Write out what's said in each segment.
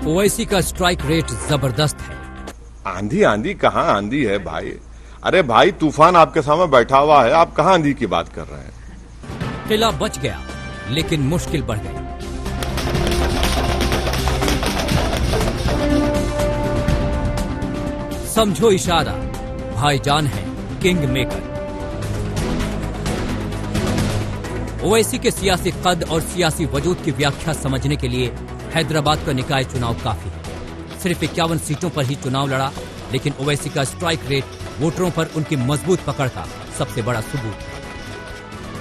ओवैसी का strike rate जबरदस्त है। आंधी आंधी कहाँ आंधी है भाई? अरे भाई, तूफान आपके सामने बैठा हुआ है, आप कहाँ आंधी की बात कर रहे हैं? किला बच गया लेकिन मुश्किल बढ़ गई। समझो इशारा, भाईजान है किंग मेकर। ओवैसी के सियासी कद और सियासी वजूद की व्याख्या समझने के लिए हैदराबाद का निकाय चुनाव काफी है। सिर्फ 51 सीटों पर ही चुनाव लड़ा, लेकिन ओवैसी का स्ट्राइक रेट वोटरों पर उनकी मजबूत पकड़ का सबसे बड़ा सबूत है।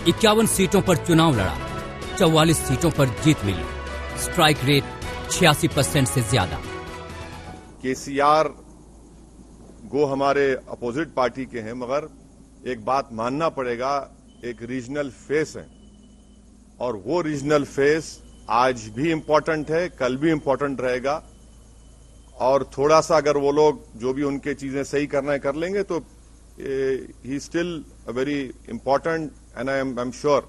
51 सीटों पर चुनाव लड़ा, 44 सीटों पर जीत मिली, स्ट्राइक रेट 86% से ज्यादा। केसीआर गो हमारे अपोजिट पार्टी के हैं, मगर एक बात मानना पड़ेगा, एक रीजनल फेस है और वो रीजनल फेस आज भी इम्पोर्टेंट है, कल भी इम्पोर्टेंट रहेगा। और थोड़ा सा अगर वो लोग जो भी उनके चीजें सही करना है कर लेंगे तो he still a very important and I am sure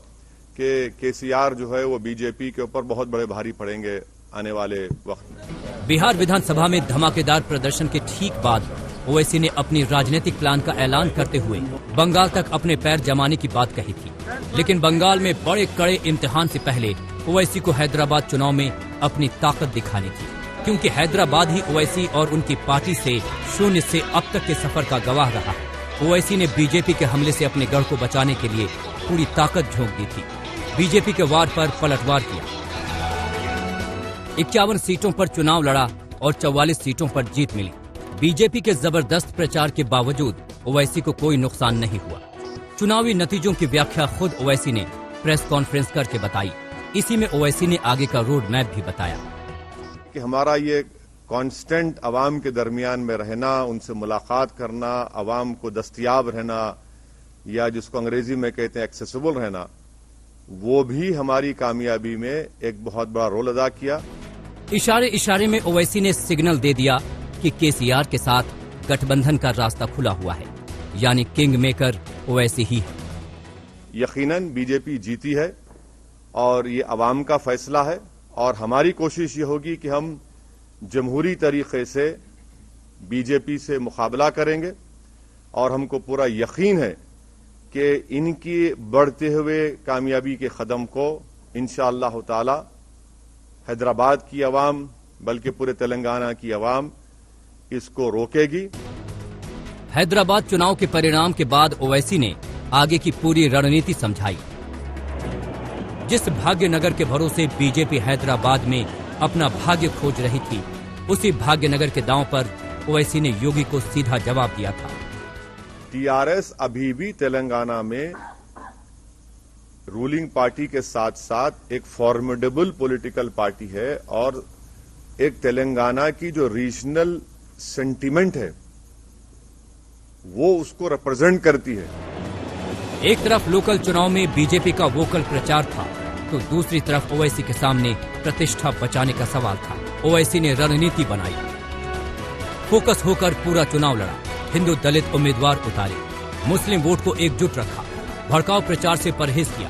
कि केसीआर जो है वो बीजेपी के ऊपर बहुत बड़े भारी पड़ेंगे आने वाले वक्त में। बिहार विधानसभा में धमाकेदार प्रदर्शन के ठीक बाद ओवैसी ने अपनी राजनीतिक प्लान का ऐलान करते हुए बंगाल तक अपने पैर जमाने की बात कही थी। लेकिन बंगाल में बड़े कड़े इम्तिहान से पहले ओवैसी को हैदराबाद चुनाव में अपनी ताकत दिखानी थी, क्योंकि हैदराबाद ही ओवैसी और उनकी पार्टी से शून्य से अब तक के सफर का गवाह रहा है। ओवैसी ने बीजेपी के हमले से अपने गढ़ को बचाने के लिए पूरी ताकत झोंक दी थी, बीजेपी के वार पर पलटवार किया। 51 सीटों पर चुनाव लड़ा और 44 सीटों पर जीत मिली। बीजेपी के जबरदस्त प्रचार के बावजूद ओवैसी को कोई नुकसान नहीं हुआ। चुनावी नतीजों की व्याख्या खुद ओवैसी ने प्रेस कॉन्फ्रेंस करके बताई। इसी में ओवैसी ने आगे का रोड मैप भी बताया कि हमारा ये कांस्टेंट अवाम के दरमियान में रहना, उनसे मुलाकात करना, अवाम को दस्तयाब रहना, या जिसको अंग्रेजी में कहते हैं एक्सेसिबल रहना, वो भी हमारी कामयाबी में एक बहुत बड़ा रोल अदा किया। इशारे इशारे में ओवैसी ने सिग्नल दे दिया कि केसीआर के साथ गठबंधन का रास्ता खुला हुआ है, यानी किंग मेकर ओवैसी ही है। यकीनन बीजेपी जीती है और ये अवाम का फैसला है, और हमारी कोशिश ये होगी कि हम जमहूरी तरीके से बीजेपी से मुकाबला करेंगे। और हमको पूरा यकीन है कि इनकी बढ़ते हुए कामयाबी के कदम को इंशाअल्लाह ताला हैदराबाद की अवाम, बल्कि पूरे तेलंगाना की अवाम इसको रोकेगी। हैदराबाद चुनाव के परिणाम के बाद ओवैसी ने आगे की पूरी रणनीति समझाई। जिस भाग्यनगर के भरोसे बीजेपी हैदराबाद में अपना भाग्य खोज रही थी, उसी भाग्यनगर के दांव पर ओवैसी ने योगी को सीधा जवाब दिया था। टीआरएस अभी भी तेलंगाना में रूलिंग पार्टी के साथ साथ एक फॉर्मिडेबल पॉलिटिकल पार्टी है, और एक तेलंगाना की जो रीजनल सेंटिमेंट है वो उसको रिप्रेजेंट करती है। एक तरफ लोकल चुनाव में बीजेपी का वोकल प्रचार था, तो दूसरी तरफ ओवैसी के सामने प्रतिष्ठा बचाने का सवाल था। ओवैसी ने रणनीति बनाई, फोकस होकर पूरा चुनाव लड़ा, हिंदू दलित उम्मीदवार उतारे, मुस्लिम वोट को एकजुट रखा, भड़काऊ प्रचार से परहेज किया,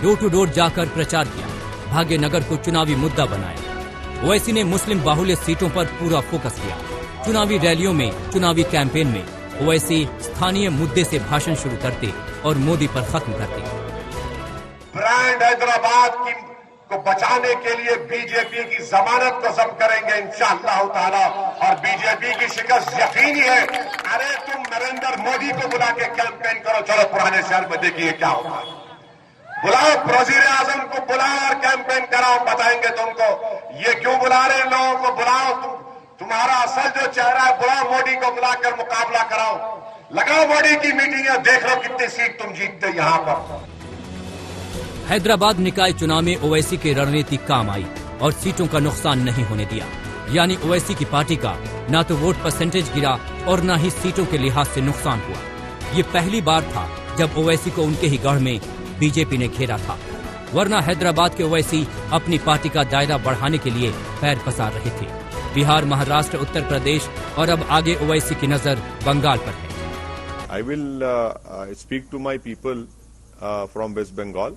डोर टू डोर जाकर प्रचार किया, भाग्यनगर को चुनावी मुद्दा बनाया। ओवैसी ने मुस्लिम बाहुल्य सीटों पर पूरा फोकस किया। चुनावी रैलियों में, चुनावी कैंपेन में ओवैसी स्थानीय मुद्दे से भाषण शुरू करते और मोदी पर खत्म करते। ब्रांड हैदराबाद को बचाने के लिए बीजेपी की जमानत को जब्त करेंगे इंशाअल्लाह ताला, और बीजेपी की शिकस्त यकीनी है। अरे तुम नरेंद्र मोदी को बुला के कैंपेन करो, चलो पुराने शहर में देखिए क्या होगा। बुलाओ वजीर आजम को, बुलाओ और कैंपेन कराओ, बताएंगे तुमको ये क्यों बुला रहे हैं लोगों को। बुलाओ, तुम्हारा असल जो चेहरा है, बुलाओ मोदी को बुलाकर मुकाबला कराओ, लगाओ मोदी की मीटिंग, देख लो कितनी सीट तुम जीतते यहां पर। हैदराबाद निकाय चुनाव में ओवैसी की रणनीति काम आई और सीटों का नुकसान नहीं होने दिया, यानी ओवैसी की पार्टी का न तो वोट परसेंटेज गिरा और न ही सीटों के लिहाज से नुकसान हुआ। ये पहली बार था जब ओवैसी को उनके ही गढ़ में बीजेपी ने घेरा था, वरना हैदराबाद के ओवैसी अपनी पार्टी का दायरा बढ़ाने के लिए पैर पसार रहे थे। बिहार, महाराष्ट्र, उत्तर प्रदेश और अब आगे ओवैसी की नजर बंगाल पर है। I will speak to my people from West Bengal,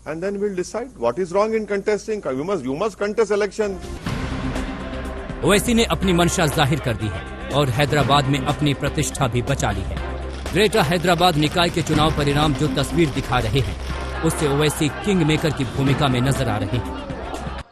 and then we'll decide what is wrong in contesting. You must contest election. Owaisi ने अपनी मंशा जाहिर कर दी है और हैदराबाद में अपनी प्रतिष्ठा भी बचा ली है। ग्रेटर हैदराबाद निकाय के चुनाव परिणाम जो तस्वीर दिखा रहे हैं, उससे ओवैसी किंग मेकर की भूमिका में नजर आ रहे हैं।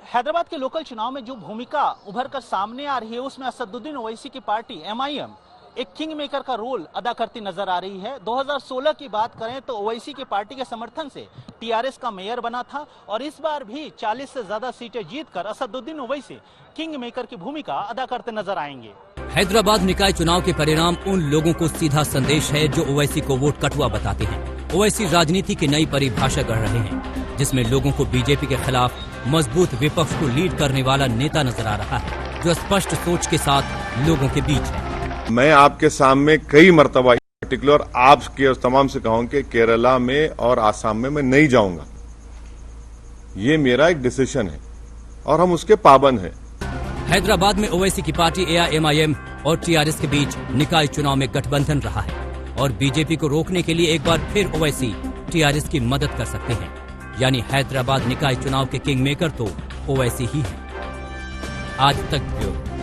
हैदराबाद के लोकल चुनाव में जो भूमिका उभर कर सामने आ रही है, उसमें असदुद्दीन ओवैसी की पार्टी MIM एक किंग मेकर का रोल अदा करती नजर आ रही है। 2016 की बात करें तो ओवैसी की पार्टी के समर्थन से TRS का मेयर बना था और इस बार भी 40 से ज्यादा सीटें जीतकर असदुद्दीन ओवैसी किंग मेकर की भूमिका अदा करते नजर आएंगे। हैदराबाद निकाय चुनाव के परिणाम उन लोगों को सीधा संदेश है जो ओवैसी को वोट कटुआ बताते हैं। ओवैसी राजनीति की नई परिभाषा गढ़ रहे हैं, जिसमें लोगों को बीजेपी के खिलाफ मजबूत विपक्ष को लीड करने वाला नेता नजर आ रहा है, जो स्पष्ट सोच के साथ लोगों के बीच है। मैं आपके सामने कई मर्तबा पर्टिकुलर आपके तमाम से कहूं कि केरला में और आसाम में मैं नहीं जाऊंगा। ये मेरा एक डिसीजन है और हम उसके पाबंद हैं। हैदराबाद में ओवैसी की पार्टी AIMIM और TRS के बीच निकाय चुनाव में गठबंधन रहा है और बीजेपी को रोकने के लिए एक बार फिर ओवैसी TRS की मदद कर सकते हैं। यानी हैदराबाद निकाय चुनाव के किंग मेकर तो ओवैसी ही है। आज तक ब्यूरो।